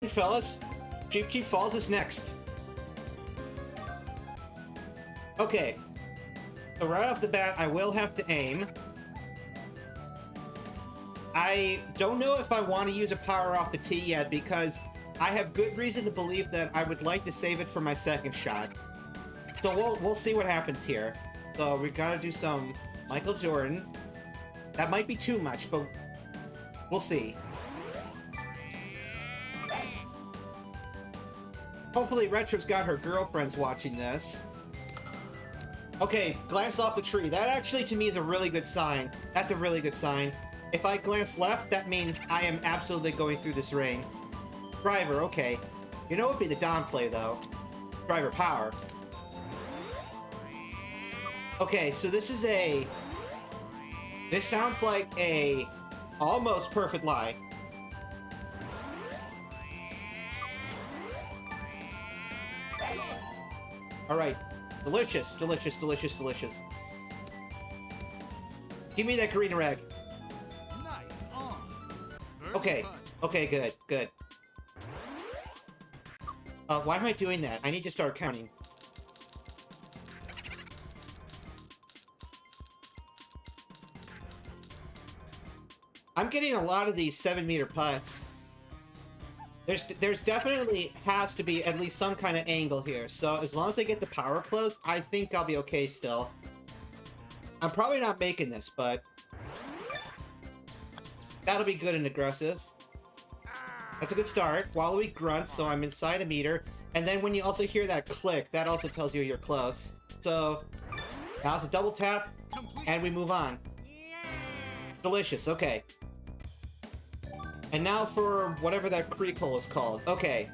fellas. Cheep Cheep Falls is next. Okay. So right off the bat, I will have to aim. I don't know if I want to use a power off the tee yet because I have good reason to believe that I would like to save it for my second shot. So we'll see what happens here. So we gotta do some Michael Jordan. That might be too much, but we'll see. Hopefully Retro's got her girlfriends watching this. Okay, glance off the tree. That actually, to me, is a really good sign. That's a really good sign. If I glance left, that means I am absolutely going through this ring. Driver, okay. You know what would be the down play, though? Driver power. Okay, so this is a... This sounds like a almost perfect lie. Alright. Delicious, delicious, delicious, delicious. Give me that green reg. Nice on. Okay. Okay, good, good. Why am I doing that? I need to start counting. I'm getting a lot of these 7-meter putts. There's definitely has to be at least some kind of angle here. So as long as I get the power close, I think I'll be okay still. I'm probably not making this, but that'll be good and aggressive. That's a good start. Wallowy grunt, so I'm inside a meter. And then when you also hear that click, that also tells you you're close. So now it's a double tap, and we move on. Delicious, okay. And now for whatever that creek hole is called. Okay.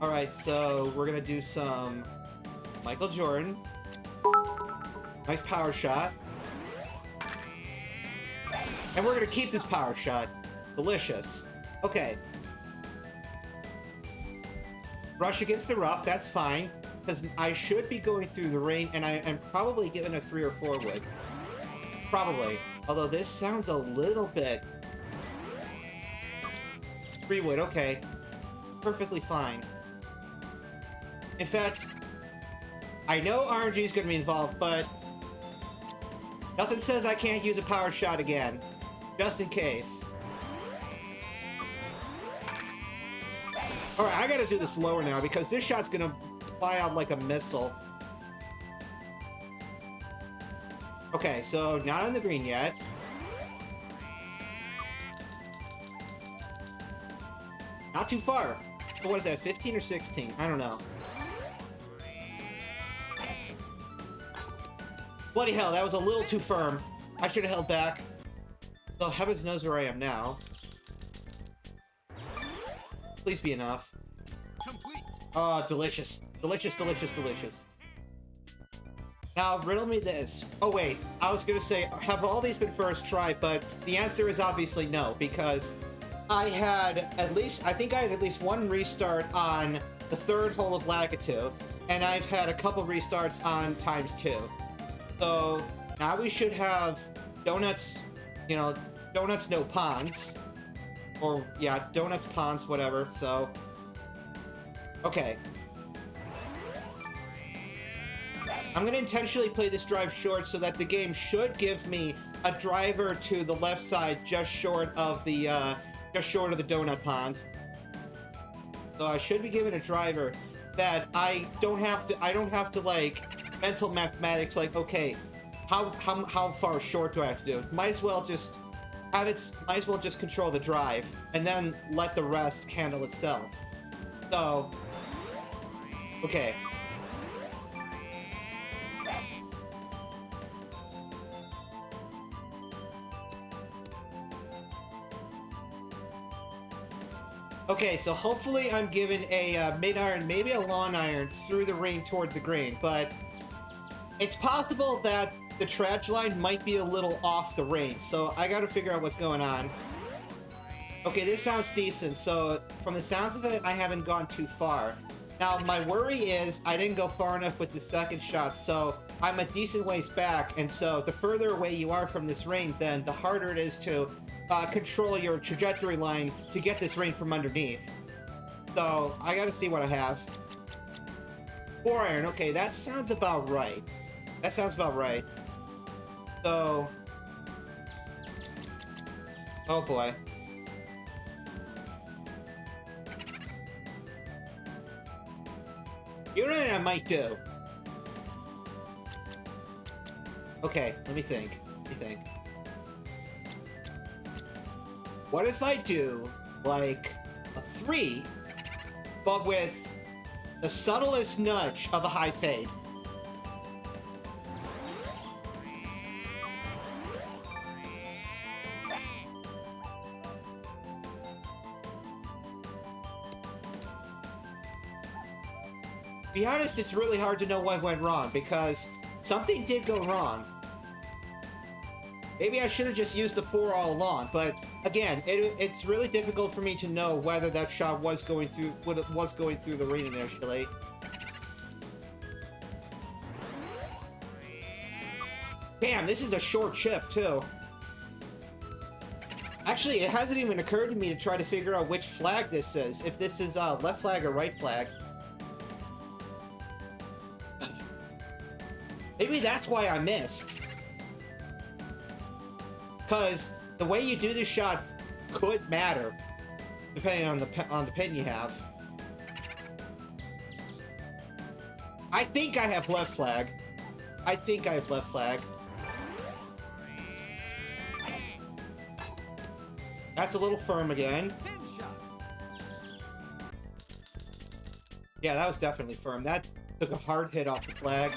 Alright, so we're gonna do some Michael Jordan. Nice power shot. And we're gonna keep this power shot. Delicious. Okay. Rush against the rough, that's fine. Because I should be going through the rain, and I am probably given a 3 or 4 wood. Probably. Although this sounds a little bit... 3 wood, okay. Perfectly fine. In fact, I know RNG is going to be involved, but nothing says I can't use a power shot again. Just in case. Alright, I gotta do this lower now because this shot's gonna fly out like a missile. Okay, so not on the green yet. Not too far. So what is that, 15 or 16? I don't know. Bloody hell, that was a little too firm. I should have held back. So heavens knows where I am now. Please be enough. Complete. Oh, delicious. Delicious, delicious, delicious. Now, riddle me this. Oh, wait. I was gonna say, have all these been first try, but the answer is obviously no, because I had at least, I think I had at least one restart on the 3rd hole of Lakitu, and I've had a couple restarts on ×2. So, now we should have donuts, you know, donuts, no ponds. Or, yeah, donuts, ponds, whatever, so... Okay. I'm gonna intentionally play this drive short so that the game should give me a driver to the left side just short of the donut pond. So I should be given a driver that I don't have to, like, mental mathematics, like, okay, how far short do I have to do? Might as well just control the drive, and then let the rest handle itself. So, okay. Okay, so hopefully I'm given a mid-iron, maybe a long iron, through the rain toward the green, but it's possible that the trash line might be a little off the range, so I gotta figure out what's going on. Okay, this sounds decent, so from the sounds of it, I haven't gone too far. Now, my worry is I didn't go far enough with the second shot, so I'm a decent ways back, and so the further away you are from this rain, then the harder it is to control your trajectory line to get this rain from underneath. So, I gotta see what I have. 4 iron. Okay, that sounds about right. That sounds about right. So... Oh boy. You know what I might do? Okay, let me think. Let me think. What if I do, like, a 3, but with the subtlest nudge of a high fade? To be honest, it's really hard to know what went wrong, because something did go wrong. Maybe I should have just used the 4 all along, but again, it's really difficult for me to know whether that shot was going through the ring initially. Damn, this is a short chip too. Actually, it hasn't even occurred to me to try to figure out which flag this is. If this is left flag or right flag. Maybe that's why I missed. Because the way you do this shot could matter, depending on the pin you have. I think I have left flag. I think I have left flag. That's a little firm again. Yeah, that was definitely firm. That took a hard hit off the flag.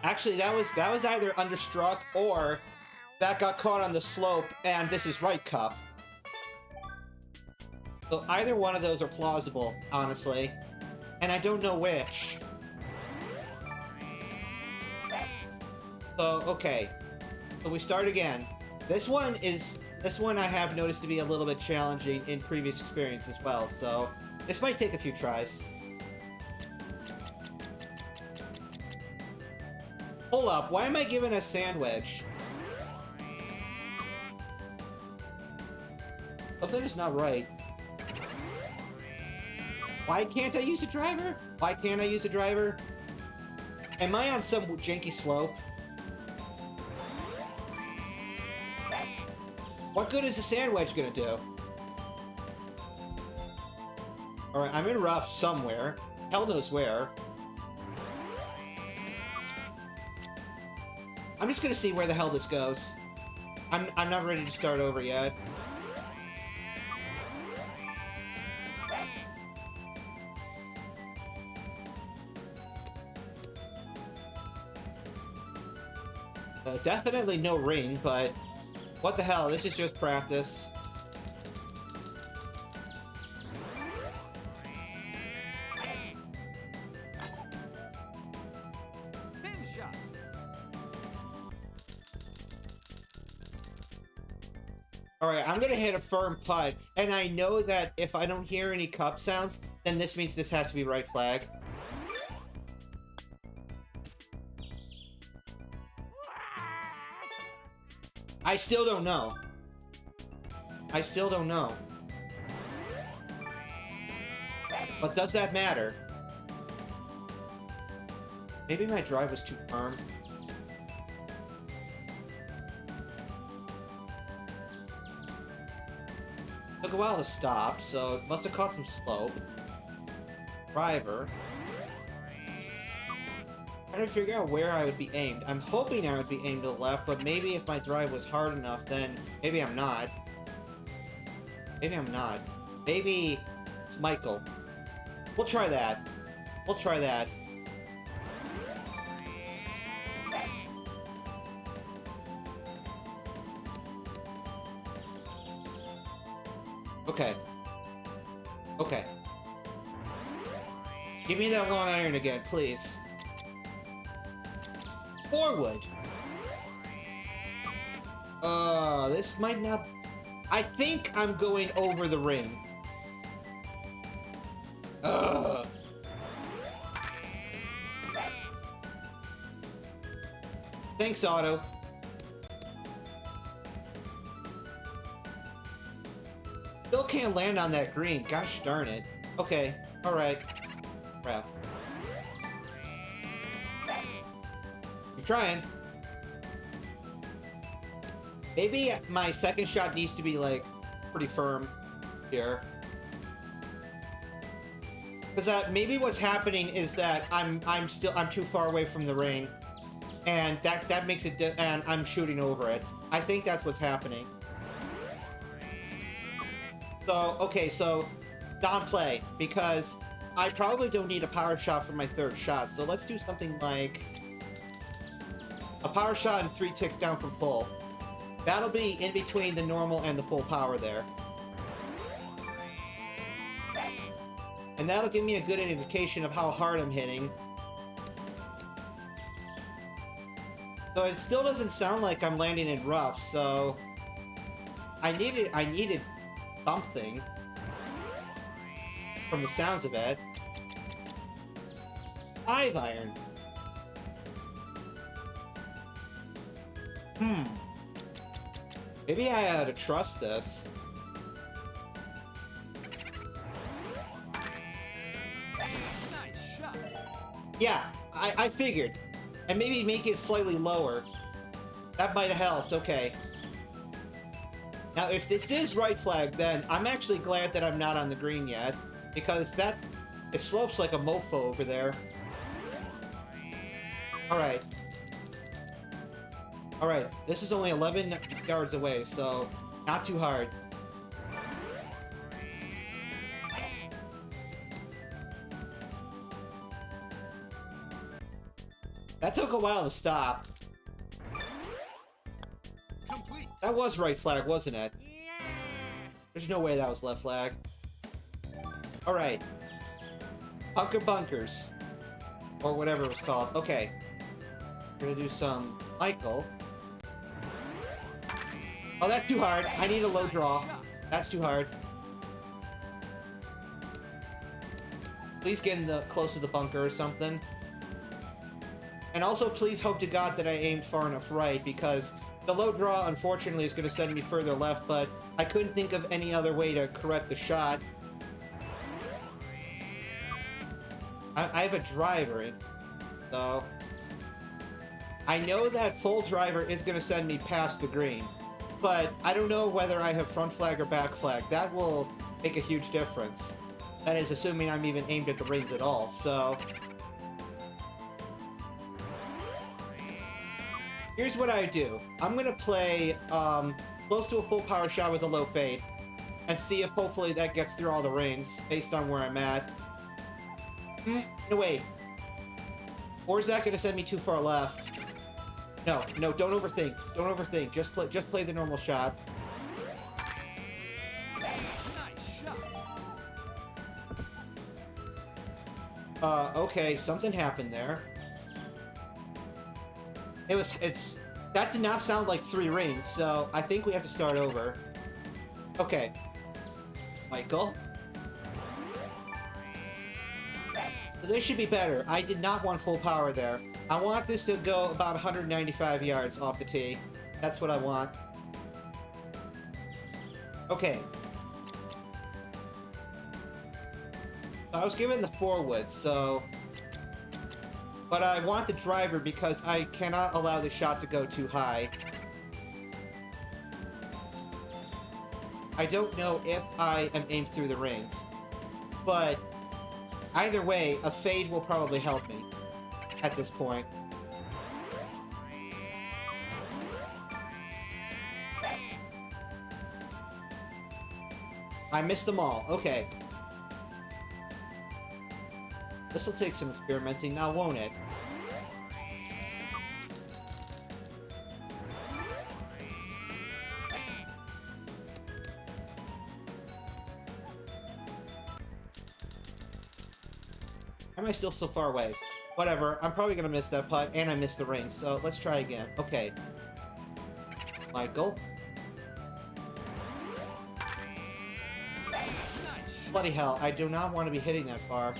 Actually, that was either understruck or that got caught on the slope, and this is right cup. So either one of those are plausible, honestly. And I don't know which. So, okay. So we start again. This one I have noticed to be a little bit challenging in previous experience as well, so this might take a few tries. Hold up, why am I given a sandwich? Something is not right. Why can't I use a driver? Why can't I use a driver? Am I on some janky slope? What good is a sandwich gonna do? Alright, I'm in rough somewhere. Hell knows where. I'm just gonna see where the hell this goes. I'm not ready to start over yet. Definitely no ring, but what the hell, this is just practice. Alright, I'm gonna hit a firm putt, and I know that if I don't hear any cup sounds, then this means this has to be right flag. I still don't know. I still don't know. But does that matter? Maybe my drive was too firm. Took a while to stop, so it must have caught some slope. Driver. Trying to figure out where I would be aimed. I'm hoping I would be aimed to the left, but maybe if my drive was hard enough, then maybe I'm not. Maybe I'm not. Maybe Michael. We'll try that. We'll try that. Okay. Okay. Give me that long iron again, please. Forward! This might not... I think I'm going over the ring. Thanks, Otto. Still can't land on that green. Gosh darn it. Okay. Alright. Crap. I'm trying. Maybe my second shot needs to be, like, pretty firm here. Because maybe what's happening is that I'm too far away from the ring, and that makes it, and I'm shooting over it. I think that's what's happening. So, okay, so downplay, because I probably don't need a power shot for my third shot, so let's do something like a power shot and 3 ticks down from full. That'll be in between the normal and the full power there. And that'll give me a good indication of how hard I'm hitting. So it still doesn't sound like I'm landing in rough, so I needed something from the sounds of it. 5 iron. Maybe I ought to trust this. Nice shot. Yeah, I figured. And maybe make it slightly lower. That might have helped, okay. Now, if this is right flag, then I'm actually glad that I'm not on the green yet. Because it slopes like a mofo over there. Alright. Alright, this is only 11 yards away, so not too hard. That took a while to stop. Complete. That was right flag, wasn't it? There's no way that was left flag. Alright. Hunkering Bunkers. Or whatever it was called. Okay. We're gonna do some Michael. Oh, that's too hard. I need a low draw. That's too hard. Please get in the close to the bunker or something. And also, please hope to God that I aimed far enough right, because the low draw, unfortunately, is going to send me further left, but I couldn't think of any other way to correct the shot. I have a driver, so I know that full driver is going to send me past the green, but I don't know whether I have front flag or back flag. That will make a huge difference. That is assuming I'm even aimed at the rings at all, so here's what I do. I'm going to play close to a full power shot with a low fade and see if hopefully that gets through all the rings based on where I'm at. No, wait. Or is that going to send me too far left? No, don't overthink. Don't overthink. Just play the normal shot. Nice shot. Okay, something happened there. That did not sound like 3 rings, so I think we have to start over. Okay. Michael. So this should be better. I did not want full power there. I want this to go about 195 yards off the tee. That's what I want. Okay. I was given the 4-wood, so but I want the driver because I cannot allow the shot to go too high. I don't know if I am aimed through the rings, but either way, a fade will probably help me at this point. I missed them all. Okay. This'll take some experimenting now, won't it? Why am I still so far away? Whatever, I'm probably gonna miss that putt, and I missed the ring, so let's try again. Okay. Michael. Bloody hell, I do not want to be hitting that far.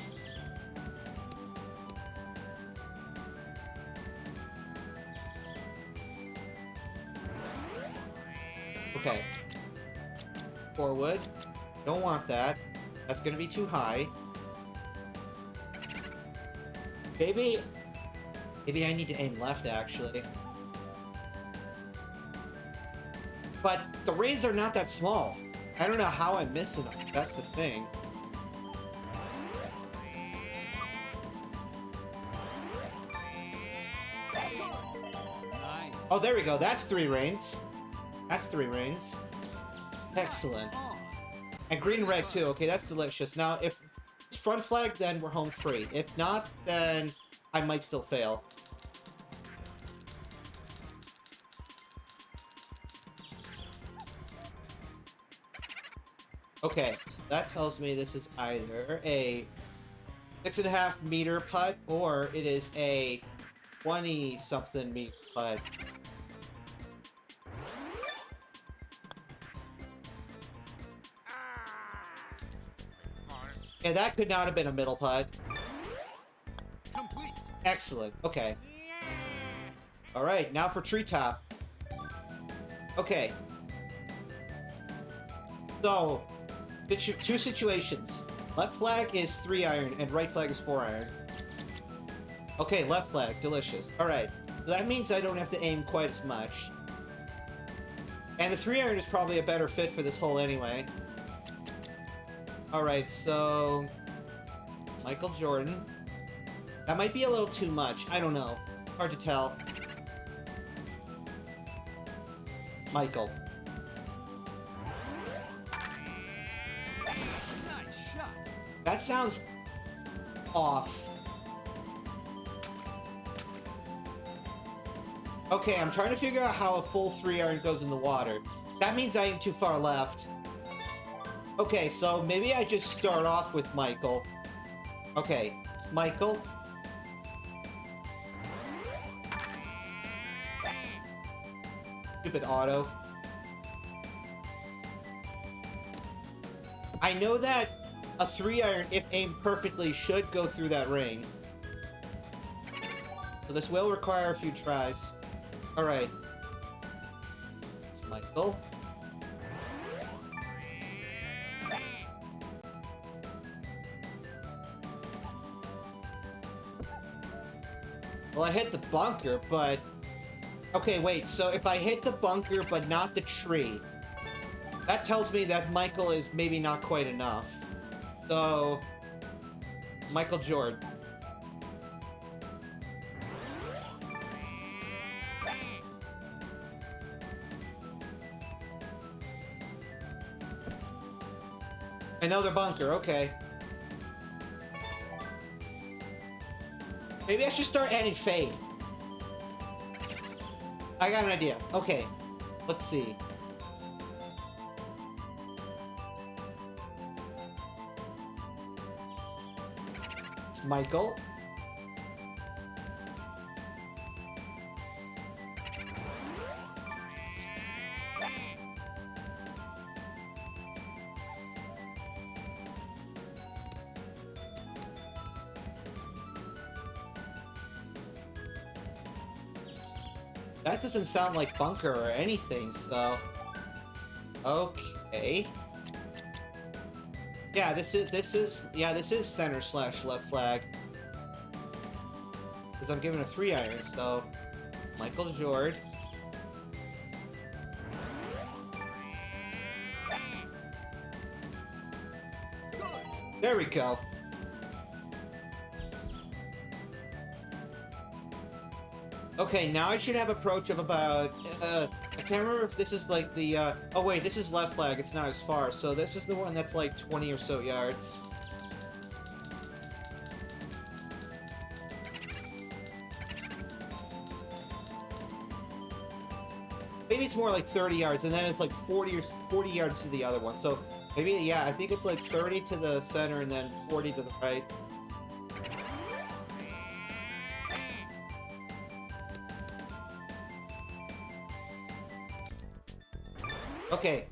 Okay. 4-wood. Don't want that. That's gonna be too high. Maybe I need to aim left, actually. But the rays are not that small. I don't know how I'm missing them. That's the thing. Nice. Oh, there we go. That's 3 rains. That's 3 rains. Excellent. On. And green and red, too. Okay, that's delicious. Now, if it's front flag, then we're home free. If not, then I might still fail. Okay, so that tells me this is either a 6.5 meter putt or it is a 20-something meter putt. And that could not have been a middle putt. Complete. Excellent. Okay. Alright, now for Treetop. Okay. So, 2 situations. Left flag is 3 iron and right flag is 4 iron. Okay, left flag. Delicious. Alright. So that means I don't have to aim quite as much. And the 3 iron is probably a better fit for this hole anyway. Alright, so... Michael Jordan. That might be a little too much. I don't know. Hard to tell. Michael. Nice shot. That sounds off. Okay, I'm trying to figure out how a full 3 iron goes in the water. That means I am too far left. Okay, so maybe I just start off with Michael. Okay, Michael. Stupid auto. I know that a 3 iron, if aimed perfectly, should go through that ring. So this will require a few tries. Alright. Michael. Well, I hit the bunker, but... Okay, wait, so if I hit the bunker but not the tree, that tells me that Michael is maybe not quite enough. So... Michael Jordan. Another bunker, okay. Maybe I should start adding fade. I got an idea. Okay, let's see. Michael. That doesn't sound like bunker or anything, so... Okay. Yeah, this is center slash left flag. Because I'm giving a 3 iron, so... Michael Jordan. There we go. Okay, now I should have approach of about, I can't remember if this is like the, oh wait, this is left flag, it's not as far, so this is the one that's like 20 or so yards. Maybe it's more like 30 yards, and then it's like 40 yards to the other one, so maybe, yeah, I think it's like 30 to the center and then 40 to the right. Okay.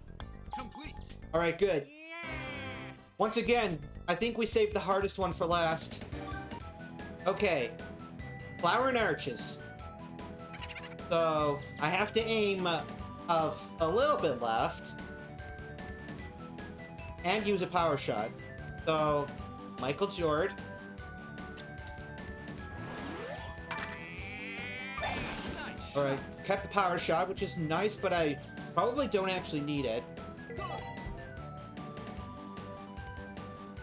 Complete. Alright, good. Once again, I think we saved the hardest one for last. Okay. Flower and arches. So, I have to aim a little bit left. and use a power shot. So, Michael Jordan. Nice Alright, kept the power shot, which is nice, but I probably don't actually need it. shot.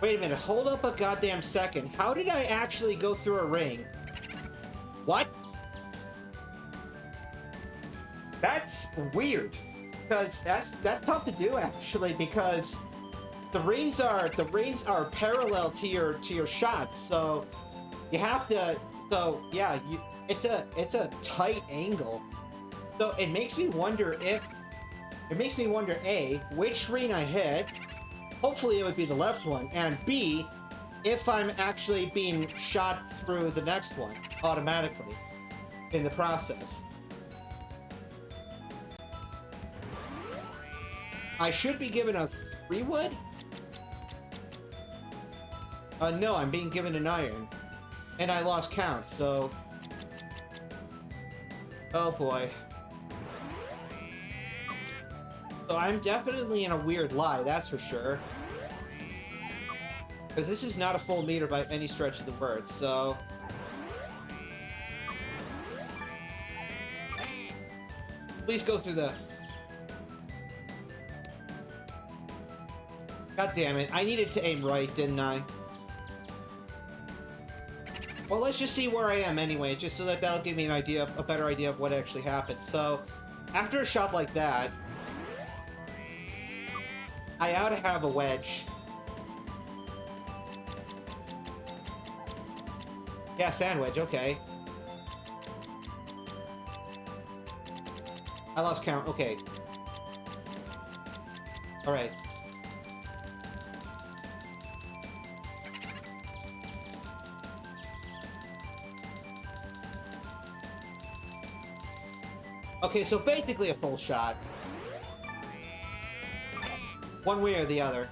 Wait a minute, hold up a goddamn second. How did I actually go through a ring? What? That's weird. Because that's tough to do actually, because the rings are parallel to your shots, so you have to, so yeah, it's a tight angle. So it makes me wonder A, which ring I hit. Hopefully it would be the left one, and B, if I'm actually being shot through the next one automatically in the process. I should be given a 3-wood? No, I'm being given an iron. And I lost count, so... Oh boy. So I'm definitely in a weird lie, that's for sure. Because this is not a full meter by any stretch of the word, so... Please go through the... God damn it, I needed to aim right, didn't I? Well, let's just see where I am anyway, just so that that'll give me an idea, a better idea of what actually happened. So, after a shot like that, I ought to have a wedge. Yeah, sandwich, okay. I lost count, okay. Alright. Okay, so basically a full shot. One way or the other.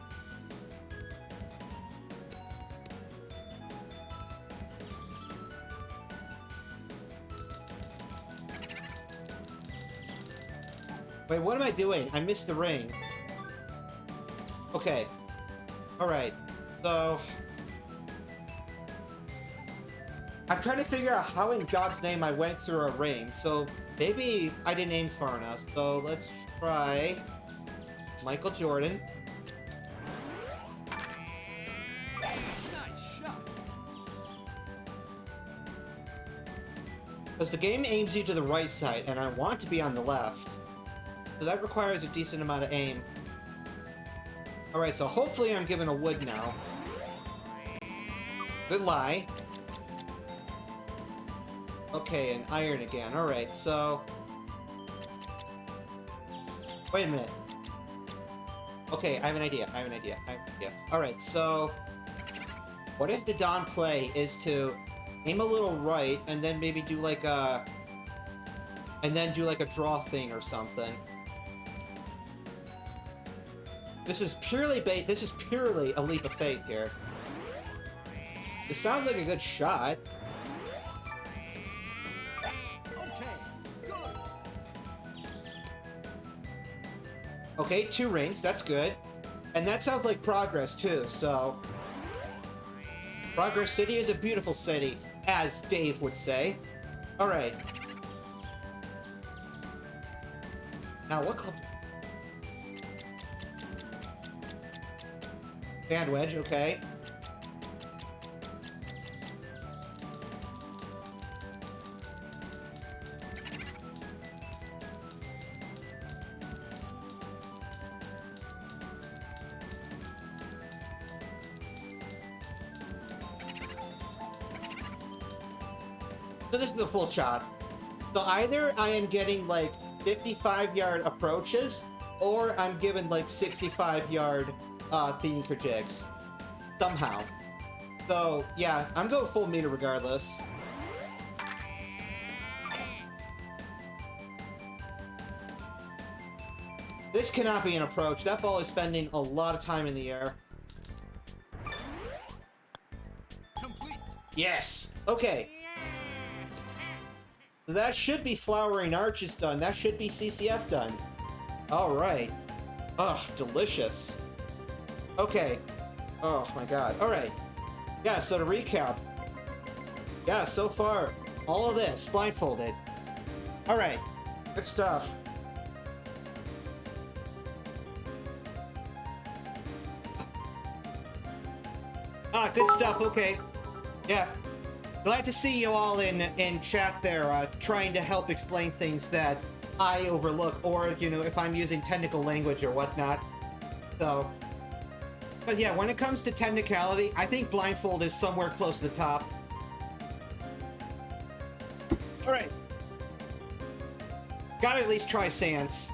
Wait, what am I doing? I missed the ring. Okay. Alright. So... I'm trying to figure out how in God's name I went through a ring, so maybe I didn't aim far enough. So let's try Michael Jordan. Nice shot. Because the game aims you to the right side, and I want to be on the left. So that requires a decent amount of aim. Alright, so hopefully I'm given a wood now. Good lie. Okay, an iron again. Alright, so... Wait a minute. Okay, I have an idea. Alright, so... What if the Don play is to aim a little right, and then maybe do like a... And then do like a draw thing or something. This is purely a leap of faith here. It sounds like a good shot. Okay, 2 rings, that's good. And that sounds like progress too, so... Progress City is a beautiful city, as Dave would say. Alright. Now, what club... Sand wedge, okay. So this is the full shot. So either I am getting like 55-yard approaches, or I'm given like 65-yard thinker jigs. Somehow. So yeah, I'm going full meter regardless. This cannot be an approach. That ball is spending a lot of time in the air. Complete. Yes! Okay. So that should be Flowering Arches done. That should be CCF done. Alright. Ugh, delicious. Okay. Oh my god. Alright. Yeah, so to recap. Yeah, so far, all of this, blindfolded. Alright. Good stuff. Ah, good stuff, okay. Yeah. Glad to see you all in chat there, trying to help explain things that I overlook, or, you know, if I'm using technical language or whatnot. So, but yeah, when it comes to technicality, I think Blindfold is somewhere close to the top. Alright. Gotta at least try Sans.